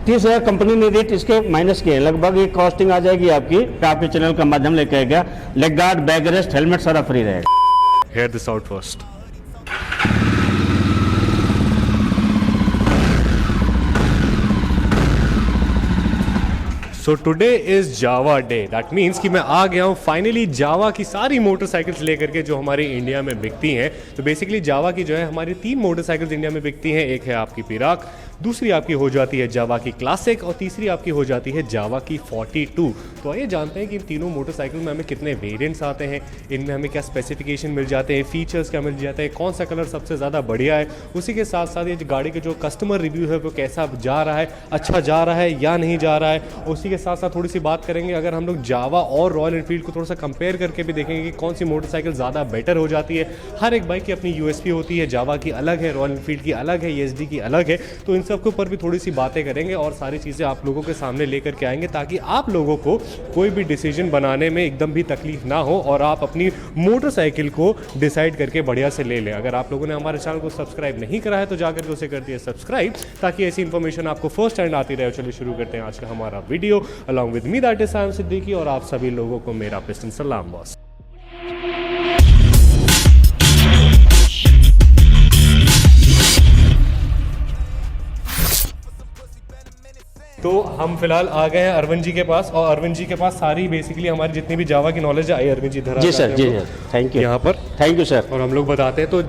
30,000 company ने rate इसके minus किए, लगभग ये कॉस्टिंग आ जाएगी आपके चैनल का माध्यम लेके गया। Leg guard, back rest, helmet सारा फ्री रहेगा। Hear this out first. So today is Java day. That means कि मैं आ गया हूँ फाइनली जावा की सारी मोटरसाइकिल्स लेकर के जो हमारे इंडिया में बिकती हैं। तो बेसिकली जावा की जो है हमारी 3 मोटरसाइकिल्स इंडिया में बिकती हैं। एक है आपकी पिराक, दूसरी आपकी हो जाती है जावा की क्लासिक और तीसरी आपकी हो जाती है जावा की 42। तो आइए जानते हैं कि इन तीनों मोटरसाइकिल में हमें कितने वेरिएंट्स आते हैं, इनमें हमें क्या स्पेसिफिकेशन मिल जाते हैं, फीचर्स क्या मिल जाते हैं, कौन सा कलर सबसे ज़्यादा बढ़िया है। उसी के साथ साथ ये गाड़ी के जो कस्टमर रिव्यू है वो कैसा जा रहा है, अच्छा जा रहा है या नहीं जा रहा है। उसी के साथ साथ थोड़ी सी बात करेंगे अगर हम लोग जावा और रॉयल एनफील्ड को थोड़ा सा कंपेयर करके भी देखेंगे कि कौन सी मोटरसाइकिल ज़्यादा बेटर हो जाती है। हर एक बाइक की अपनी यूएसपी होती है, जावा की अलग है, रॉयल एनफील्ड की अलग है, ईएसडी की अलग है। तो इन सब के ऊपर भी थोड़ी सी बातें करेंगे और सारी चीज़ें आप लोगों के सामने लेकर के आएंगे ताकि आप लोगों को कोई भी डिसीजन बनाने में एकदम भी तकलीफ ना हो और आप अपनी मोटरसाइकिल को डिसाइड करके बढ़िया से ले लें। अगर आप लोगों ने हमारे चैनल को सब्सक्राइब नहीं करा है तो जाकर के उसे कर दिया सब्सक्राइब ताकि ऐसी इन्फॉर्मेशन आपको फर्स्ट हैंड आती रहे। चलिए शुरू करते हैं आज का हमारा video. Along with me that is I am Siddiqui और आप सभी लोगों को मेरा पिस्टन सलाम बॉस। तो हम फिलहाल आ गए हैं अरविंद जी के पास और अरविंद जी के पास सारी बेसिकली हमारी जितनी भी जावा की नॉलेज है। आई अरविंद जी धरा जी सर, जी सर, थैंक यू। यहाँ पर थैंक यू सर। और हम लोग बताते हैं तो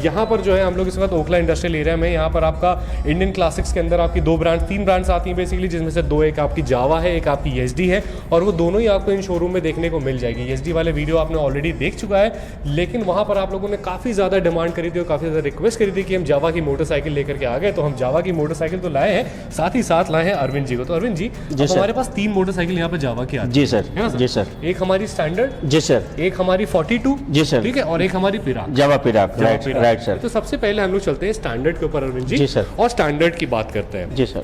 यहाँ पर जो है हम लोग इस वक्त ओखला इंडस्ट्रियल एरिया में, यहाँ पर आपका इंडियन क्लासिक्स के अंदर आपकी 3 ब्रांड्स आती हैं बेसिकली, जिसमें से 2 एक आपकी जावा है, एक आपकी ईएसडी है और वो दोनों ही आपको इन शोरूम में देखने को मिल जाएगी। ईएसडी वाले वीडियो आपने ऑलरेडी देख चुका है, लेकिन वहाँ पर आप लोगों ने काफ़ी ज़्यादा डिमांड करी थी और काफ़ी ज़्यादा रिक्वेस्ट करी थी कि हम जावा की मोटरसाइकिल लेकर के आ गए। तो हम जावा की मोटरसाइकिल तो लाए हैं, साथ ही साथ लाए हैं अरविंद जी को। तो अरविंद जी हमारे पास 3 मोटरसाइकिल यहाँ पे जावा की आती है। जी सर, है ना सर? जी सर। एक हमारी स्टैंडर्ड, जी सर, एक हमारी 42, जी सर, ठीक है, और एक हमारी पिराक, जावा पिराक, राइट सर। तो सबसे पहले हम लोग चलते हैं स्टैंडर्ड के ऊपर अरविंद जी सर, और स्टैंडर्ड की बात करते हैं। जी सर।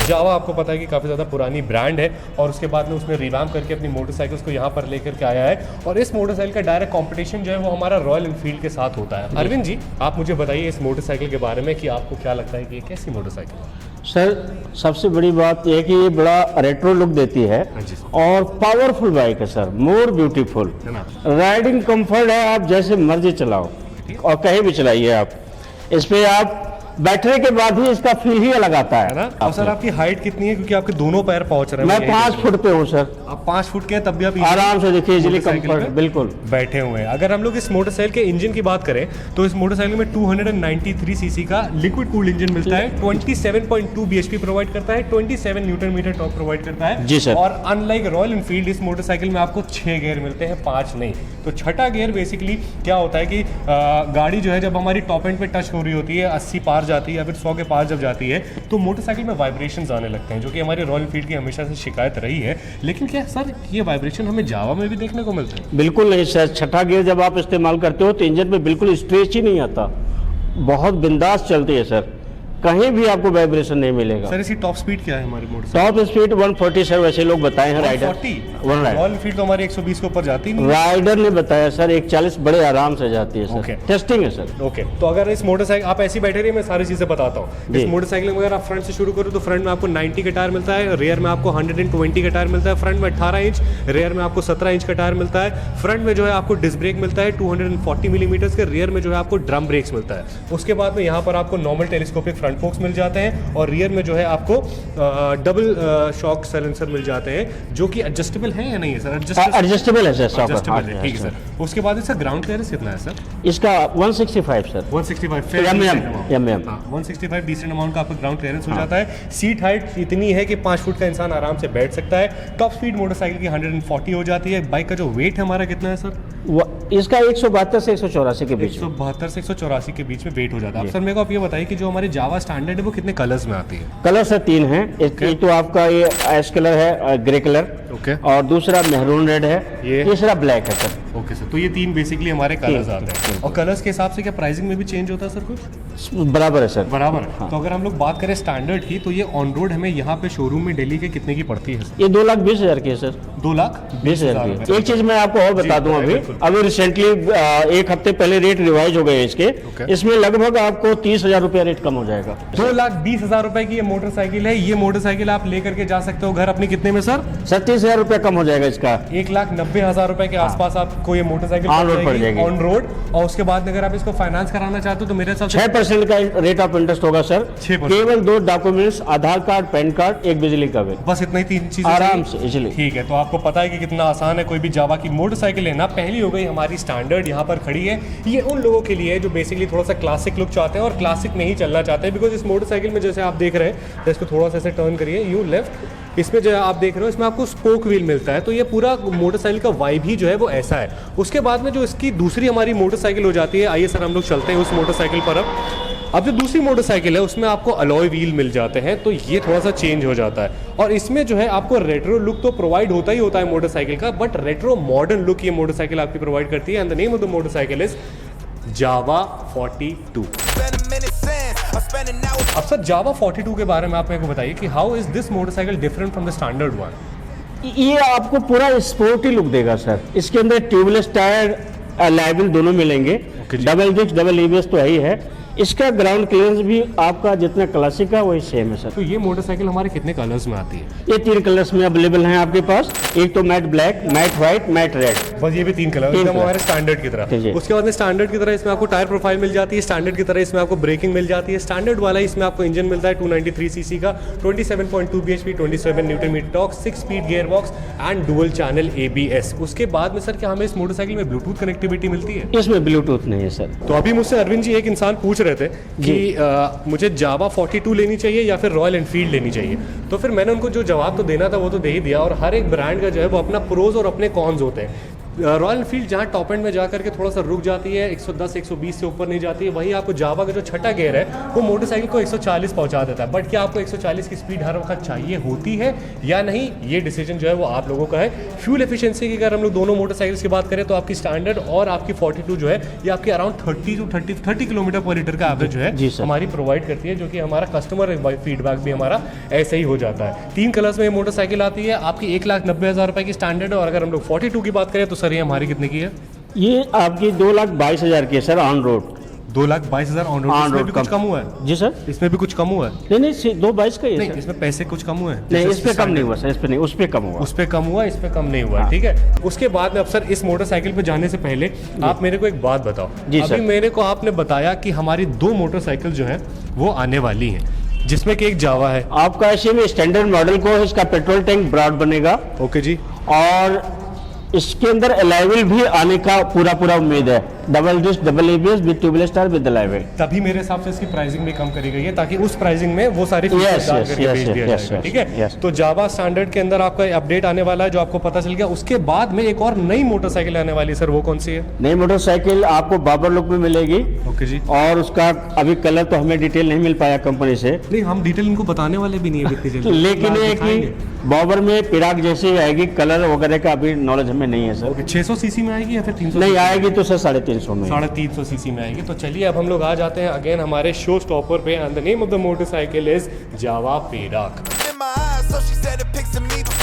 जावा आपको पता है कि काफ़ी ज़्यादा पुरानी ब्रांड है और उसके बाद में उसने रिवैम्प करके अपनी मोटरसाइकिल्स को यहाँ पर लेकर के आया है और इस मोटरसाइकिल का डायरेक्ट कंपटीशन जो है वो हमारा रॉयल एनफील्ड के साथ होता है। अरविंद जी आप मुझे बताइए इस मोटरसाइकिल के बारे में कि आपको क्या लगता है कि ये कैसी मोटरसाइकिल है? सर सबसे बड़ी बात यह है कि ये बड़ा रेट्रो लुक देती है और पावरफुल बाइक है sir, more beautiful. Riding comfort है, आप जैसे मर्जी चलाओ और कहीं भी चलाइए आप। इस पे आप बैठने के बाद ही इसका फील ही अलग आता है ना। और सर आपकी हाइट कितनी है, क्योंकि आपके दोनों पैर पहुंच रहे हैं? मैं 5 फुट पे हूँ सर। आप 5 फुट के तब भी आप आराम से देखिए, इजीली कंफर्ट बिल्कुल बैठे हुए हैं। अगर हम लोग इस मोटरसाइकिल के इंजन की बात करें तो इस मोटरसाइकिल में 293 सीसी का लिक्विड कूल्ड इंजन मिलता है, 27.2 bhp प्रोवाइड करता है, 27 न्यूटन मीटर टॉर्क प्रोवाइड करता है जी सर। और अनलाइक रॉयल एनफील्ड इस मोटरसाइकिल में आपको 6 गियर मिलते हैं, 5 नहीं। तो छठा गियर बेसिकली क्या होता है कि गाड़ी जो है जब हमारी टॉप एंड पे टच हो रही होती है, 80 पार जाती है या फिर 100 के पार जब जाती है तो मोटरसाइकिल में वाइब्रेशंस आने लगते हैं, जो कि हमारे रॉयल एनफील्ड की हमेशा से शिकायत रही है। लेकिन क्या सर ये वाइब्रेशन हमें जावा में भी देखने को मिलते हैं? बिल्कुल नहीं सर। छठा गियर जब आप इस्तेमाल करते हो तो इंजन में बिल्कुल स्ट्रेच ही नहीं आता, बहुत बिंदास चलती है सर, कहीं भी आपको वाइब्रेशन नहीं मिलेगा। सर इसकी टॉप स्पीड क्या है हमारी मोटरसाइकिल? टॉप स्पीड 140 सर, वैसे लोग बताए हैं राइडर। रॉयल एनफील्ड तो हमारी 120 के ऊपर जाती नहीं। राइडर ने बताया सर 140 बड़े आराम से जाती है सर। टेस्टिंग है सर। ओके, तो अगर इस मोटरसाइकिल आप ऐसी बैठे रहिए, मैं सारी चीजें बताता हूँ। इस मोटरसाइकिल में अगर आप फ्रंट से शुरू करो तो फ्रंट में आपको 90 का टायर मिलता है, रियर में आपको 120 का टायर मिलता है, फ्रंट में 18 इंच, रियर में आपको 17 इंच का टायर मिलता है। फ्रंट में जो है आपको डिस्क ब्रेक मिलता है 240 मिलीमीटर के, रियर में जो है आपको ड्रम ब्रेक्स मिलता है। उसके बाद में यहाँ पर आपको नॉर्मल टेलीस्कोपिक फ्रंट फोक्स मिल जाते हैं और रियर में जो है आपको डबल शॉक साइलेंसर मिल जाते हैं, जो कि एडजस्टेबल है या नहीं है सर? एडजस्टेबल है सर, एडजस्टेबल है, ठीक है सर। उसके बाद इसका ग्राउंड क्लियरेंस कितना है सर? इसका 165 सर। 165 165 डिसेंट अमाउंट का आपका ग्राउंड क्लियरेंस हो जाता है। सीट हाइट इतनी है कि 5 फुट का इंसान आराम से बैठ सकता है। टॉप स्पीड मोटरसाइकिल की 140 हो जाती है। बाइक का जो वेट है हमारा कितना है सर? इसका 172 से 184 के बीच, 172 से 184 के बीच में वेट हो जाता है। सर मेरे को आप ये बताइए कि जो हमारी जावा स्टैंडर्ड है वो कितने कलर्स में आती है? कलर सर 3 हैं। एक तो आपका ये ऐश कलर है, ग्रे कलर, ओके। और दूसरा मेहरून रेड है, ये? तीसरा ब्लैक है सर। ओके सर, तो ये तीन बेसिकली हमारे कलर्स आते हैं। और कलर्स के हिसाब से क्या प्राइसिंग में भी चेंज होता है सर कुछ? बराबर है सर। बराबर है। तो अगर हम लोग बात करें स्टैंडर्ड की, तो ये ऑन रोड हमें यहाँ पे शोरूम में दिल्ली के कितने की पड़ती है सर? ये 2,20,000 की है सर। 2,20,000 की। एक चीज मैं आपको और बता दूं, अभी रिसेंटली एक हफ्ते पहले रेट रिवाइज हो गए इसके। इसमें लगभग आपको 30,000 रुपया रेट कम हो जाएगा। 2,20,000 रुपए की ये मोटरसाइकिल है। ये मोटरसाइकिल आप लेकर के जा सकते हो घर अपनी कितने में सर? 37,000 रुपया कम हो जाएगा इसका। 1,90,000 रुपए के आसपास आपको ये मोटरसाइकिल पड़ जाएगी ऑन रोड। और उसके बाद अगर आप इसको फाइनेंस कराना चाहते हो तो मेरे हिसाब से 6% का रेट ऑफ इंटरेस्ट होगा सर। 6%। केवल 2 डॉक्यूमेंट्स, आधार कार्ड, पैन कार्ड, एक बिजली का बिल, बस इतना ही 3 चीजें आराम से इजीली। ठीक है, तो आपको पता है कि कितना आसान है कोई भी जावा की मोटरसाइकिल लेना। पहली हो गई हमारी स्टैंडर्ड यहाँ पर खड़ी है। ये उन लोगों के लिए जो बेसिकली थोड़ा सा क्लासिक लुक चाहते हैं और क्लासिक में ही चलना चाहते हैं। बिकॉज इस मोटरसाइकिल में जैसे आप देख रहे हैं, तो इसको थोड़ा सा ऐसे टर्न करिए यू लेफ्ट, इसमें जो आप देख रहे हो इसमें आपको स्पोक व्हील मिलता है। तो ये पूरा मोटरसाइकिल का वाइब ही जो है वो ऐसा है। उसके बाद में जो इसकी दूसरी हमारी मोटरसाइकिल हो जाती है, आइए सर हम लोग चलते हैं उस मोटरसाइकिल पर। अब जो दूसरी मोटरसाइकिल है उसमें आपको अलॉय व्हील मिल जाते हैं, तो ये थोड़ा सा चेंज हो जाता है। और इसमें जो है आपको रेट्रो लुक तो प्रोवाइड होता ही होता है मोटरसाइकिल का, बट रेट्रो मॉडर्न लुक ये मोटरसाइकिल आपकी प्रोवाइड करती है। And the name of the motorcycle is Java 42। अब सर जावा 42 के बारे में आप मेरे को बताइए कि how is this motorcycle different from the standard one? ये आपको पूरा स्पोर्टी लुक देगा सर। इसके अंदर ट्यूबलेस टायर, लाइबिल दोनों मिलेंगे। डबल डिस्क, डबल ABS तो है ही है। इसका ग्राउंड क्लियरेंस भी आपका जितना क्लासिक है वही सेम है सर। तो ये मोटरसाइकिल हमारे कितने कलर्स में आती है? ये 3 कलर्स में अवेलेबल हैं आपके पास। एक तो matte black, matte white, matte red. बस ये भी 3 कलर एकदम हमारे स्टैंडर्ड की तरह। उसके बाद में स्टैंडर्ड की तरह इसमें आपको टायर प्रोफाइल मिल जाती है, स्टैंडर्ड की तरह इसमें आपको ब्रेकिंग मिल जाती है। स्टैंडर्ड वाला इसमें आपको इंजन मिलता है 293 सीसी का, 27.2 bhp, 27 newton metre torque, 6 speed gear box and dual channel ABS। उसके बाद में सर क्या हमें इस मोटरसाइकिल में ब्लूटूथ कनेक्टिविटी मिलती है? इसमें ब्लूटूथ नहीं है सर। तो अभी मुझसे अरविंद जी एक इंसान पूछ रहे थे कि मुझे जावा 42 लेनी चाहिए या फिर रॉयल एनफील्ड लेनी चाहिए। तो फिर मैंने उनको जो जवाब तो देना था वो तो दे ही दिया। और हर एक ब्रांड का जो है वो अपना प्रोज और अपने कॉन्स होते हैं। रॉयल एनफील्ड जहाँ टॉप एंड में जा करके थोड़ा सा रुक जाती है, 110 120 से ऊपर नहीं जाती है, वहीं आपको जावा का जो छठा गियर है वो मोटरसाइकिल को 140 पहुंचा देता है। बट क्या आपको 140 की स्पीड हर वक्त चाहिए होती है या नहीं, ये डिसीजन जो है वो आप लोगों का है। फ्यूल एफिशिएंसी की अगर हम लोग दोनों मोटरसाइकिल्स की बात करें तो आपकी स्टैंडर्ड और आपकी 42 जो है ये आपकी अराउंड 30 किलोमीटर पर लीटर का एवरेज जो है हमारी प्रोवाइड करती है, जो कि हमारा कस्टमर फीडबैक भी हमारा ऐसे ही हो जाता है। 3 कलर्स में ये मोटरसाइकिल आती है। आपकी 1,90,000 रुपए की स्टैंडर्ड है। और अगर हम लोग 42 की बात करें तो सर ये हमारी कितने की है? ये आपकी 2,22,000 की है sir on road. 2,22,000 on road. इसमें भी कुछ कम हुआ है? जी सर, इसमें भी कुछ कम हुआ है? नहीं 2,22 का ही है सर। इसमें पैसे कुछ कम हुए हैं? नहीं, इस पे कम नहीं हुआ सर। इस पे नहीं, उस पे कम हुआ। उस पे कम हुआ, इस पे कम नहीं हुआ। ठीक है। उसके बाद में अब सर इस मोटरसाइकिल पे जाने से पहले आप मेरे को एक बात बताओ। अभी मेरे को आपने बताया कि हमारी 2 मोटरसाइकिल जो है वो आने वाली है, जिसमें कि एक जावा है आपका। ऐसे में स्टैंडर्ड मॉडल को इसका पेट्रोल टैंक ब्रॉड बनेगा। ओके जी। और इसके अंदर अलाइविल भी आने का पूरा उम्मीद है। Double disc, double ABS with tubeless tyre with alloy wheel. तभी मेरे हिसाब से इसकी प्राइसिंग भी कम करी गई है ताकि उस प्राइसिंग में वो सारी फीचर्स डाल करके बेच दिया जाएगा। ठीक है। तो जावा स्टैंडर्ड के अंदर आपका अपडेट आने वाला है जो आपको पता चल गया। उसके बाद में एक और नई मोटरसाइकिल आने वाली है सर, वो कौन सी है? नई मोटरसाइकिल आपको बाबर लुक में मिलेगी। ओके जी। और उसका अभी कलर तो हमें डिटेल नहीं मिल पाया कंपनी से। नहीं, हम डिटेल इनको बताने वाले भी नहीं है इतनी जल्दी। लेकिन ये कि बाबर में पिराक जैसी आएगी, कलर वगैरह का अभी नॉलेज हमें नहीं है सर। 600 सीसी में आएगी या फिर 300? नहीं आएगी तो सर 350 में, 350 सीसी में आएगी। तो चलिए अब हम लोग आ जाते हैं अगेन हमारे शो स्टॉपर पे। And the name of the motorcycle is Java पेराक।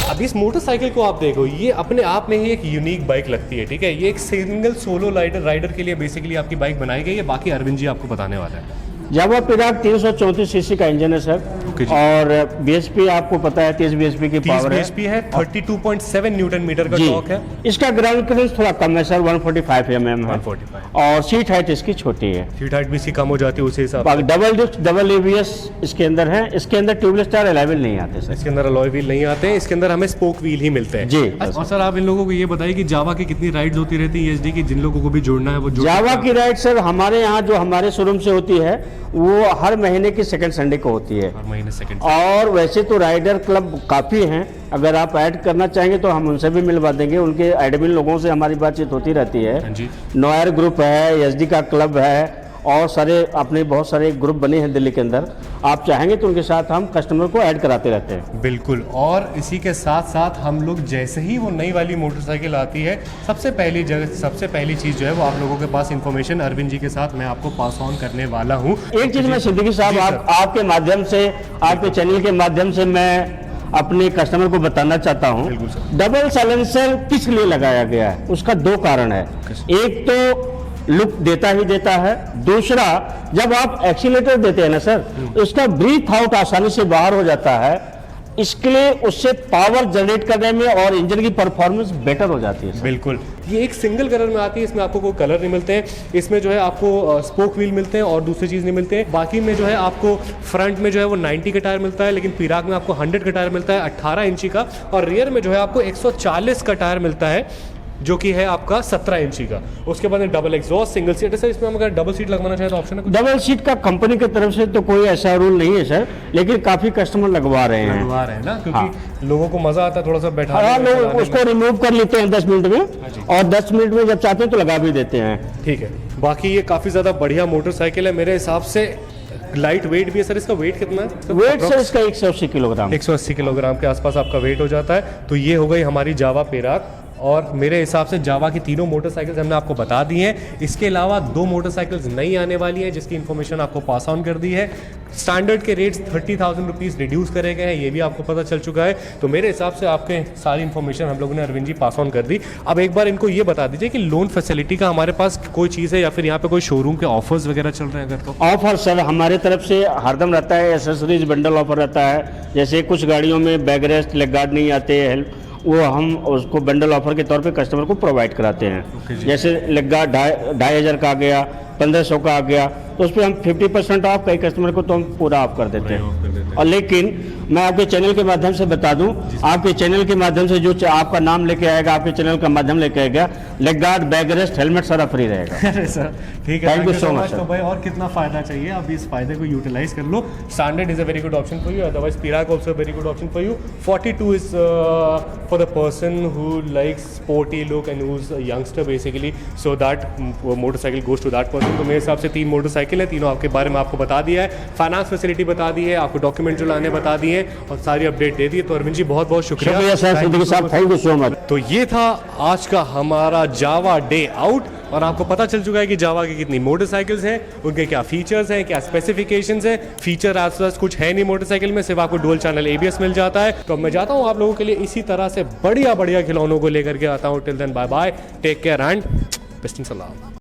अब इस मोटरसाइकिल को आप देखो, ये अपने आप में ही एक यूनिक बाइक लगती है। ठीक है। ये एक सिंगल सोलो राइडर के लिए बेसिकली आपकी बाइक बनाई गई है। बाकी अरविंद जी आपको बताने वाला है। जावा पेराक 334 सीसी का इंजन है सर। और BHP आपको पता है 30 BHP की पावर है। 30 BHP है, 32.7 न्यूटन मीटर का टॉर्क है। इसका ग्राउंड क्लियरेंस थोड़ा कम है सर, 145 mm है। 145। और सीट हाइट इसकी छोटी है। सीट हाइट भी इसकी कम हो जाती है उसी हिसाब से। डबल डिस्क, डबल ABS इसके अंदर है। इसके अंदर ट्यूबलेस टायर अलाइविल नहीं आते सर। इसके अंदर अलॉय व्हील नहीं आते हैं। इसके अंदर हमें स्पोक व्हील ही मिलते हैं जी। और सर आप इन लोगों को ये बताइए कि जावा की कितनी राइड्स होती रहती है ESD की, जिन लोगों को भी जुड़ना है वो जावा की राइड सर हमारे यहाँ जो हमारे शोरूम से होती है वो हर महीने की सेकंड संडे को होती है। हर महीने सेकंड। और वैसे तो राइडर क्लब काफ़ी हैं, अगर आप ऐड करना चाहेंगे तो हम उनसे भी मिलवा देंगे। उनके एडमिन लोगों से हमारी बातचीत होती रहती है। जी। नोयर ग्रुप है, SD का क्लब है, और सारे अपने बहुत सारे ग्रुप बने हैं दिल्ली के अंदर। आप चाहेंगे तो उनके साथ हम कस्टमर को ऐड कराते रहते हैं। बिल्कुल, और इसी के साथ साथ हम लोग जैसे ही वो नई वाली मोटरसाइकिल आती है, सबसे पहली चीज़ जो है वो आप लोगों के पास इन्फॉर्मेशन अरविंद जी के साथ मैं आपको पास ऑन करने वाला हूँ। एक चीज़ मैं सिद्दीकी साहब आपके माध्यम से, आपके चैनल के माध्यम से मैं अपने कस्टमर को बताना चाहता हूँ, डबल साइलेंसर किस लिए लगाया गया है, उसका दो कारण है। एक तो लुक देता ही देता है, दूसरा जब आप एक्सीलेटर देते हैं ना सर, उसका ब्रीथ आउट आसानी से बाहर हो जाता है, इसके लिए उससे पावर जनरेट करने में और इंजन की परफॉर्मेंस बेटर हो जाती है। बिल्कुल, ये एक सिंगल कलर में आती है, इसमें आपको कोई कलर नहीं मिलते हैं, इसमें जो है आपको स्पोक व्हील मिलते हैं और दूसरी चीज़ नहीं मिलते हैं। बाकी में जो है आपको फ्रंट में जो है वो 90 का टायर मिलता है, लेकिन पिराग में आपको 100 का टायर मिलता है 18 इंची का, और रियर में जो है आपको 140 का टायर मिलता है जो कि है आपका 17 इंची का। उसके बाद डबल एग्जॉस्ट सिंगल सीट है सर, इसमें हम अगर डबल सीट लगवाना चाहें तो ऑप्शन है? डबल सीट का कंपनी की तरफ से तो कोई ऐसा रूल नहीं है सर, लेकिन काफी कस्टमर लगवा रहे हैं ना, क्योंकि लोगों को मजा आता है थोड़ा सा बैठा। हाँ, लोग उसको रिमूव कर लेते हैं 10 मिनट में, और 10 मिनट में जब चाहते हैं तो लगा भी देते हैं। ठीक है, बाकी ये काफी ज्यादा बढ़िया मोटरसाइकिल है मेरे हिसाब से। लाइट वेट भी है सर, इसका वेट कितना है? वेट सर इसका 180 किलोग्राम 180 किलोग्राम के आसपास आपका वेट हो जाता है। तो ये हो गई हमारी जावा पेराक, और मेरे हिसाब से जावा की तीनों मोटरसाइकिल्स हमने आपको बता दी हैं। इसके अलावा 2 मोटरसाइकिल्स नई आने वाली हैं जिसकी इन्फॉर्मेशन आपको पास ऑन कर दी है। स्टैंडर्ड के रेट्स 30,000 रुपीज़ रिड्यूस करे गए हैं, ये भी आपको पता चल चुका है। तो मेरे हिसाब से आपके सारी इन्फॉर्मेशन हम लोगों ने अरविंद जी पास ऑन कर दी। अब एक बार इनको ये बता दीजिए कि लोन फैसिलिटी का हमारे पास कोई चीज़ है या फिर यहाँ पे कोई शोरूम के ऑफर्स वगैरह चल रहे हैं अगर तो? ऑफर सर हमारे तरफ से हरदम रहता है, एसेसरीज बंडल ऑफर रहता है। जैसे कुछ गाड़ियों में बैक रेस्ट, लेग गार्ड नहीं आते, हेल्प, वो हम उसको बंडल ऑफर के तौर पे कस्टमर को प्रोवाइड कराते हैं। जैसे लेग गार्ड 2,500 का आ गया, 1,500 का आ गया, तो उस पर हम 50% ऑफ, कई कस्टमर को तो हम पूरा ऑफ कर देते हैं। और लेकिन मैं आपके चैनल के माध्यम से बता दूं, आपके चैनल के माध्यम से जो आपका नाम लेके आएगा, आपके चैनल का माध्यम लेके आएगा, leg guard, back rest, helmet सारा फ्री रहेगा। अरे सर ठीक है, थैंक यू सो मच। तो भाई और कितना फायदा चाहिए, अब इस फायदे को यूटिलाइज कर लो। Standard is a very good option for you, otherwise पिराक also very good option for you. 42 is for the person who likes sporty look and who is a youngster basically, so that motorcycle goes to that person. तो मेरे हिसाब से 3 motorcycle है, तीनों आपके बारे में आपको बता दिया है, फाइनेंस फैसिलिटी बता दी है, आपको डॉक्यूमेंट जो लाने बता दिए और सारी अपडेट दे दी। तो अरविंद जी बहुत बहुत शुक्रिया सर, सिद्दीकी साहब थैंक यू सो मच। तो ये था आज का हमारा जावा डे आउट, और आपको पता चल चुका है कि जावा की कितनी मोटरसाइकिल्स हैं, उनके क्या फीचर्स हैं, क्या स्पेसिफिकेशंस हैं। फीचर आज कुछ है नहीं मोटरसाइकिल में, सिर्फ आपको डुअल चैनल ABS मिल जाता है। तो मैं जाता हूँ आप लोगों के लिए इसी तरह से बढ़िया बढ़िया खिलौनों को लेकर के आता हूँ। Till then bye bye, take care and best in सलाम।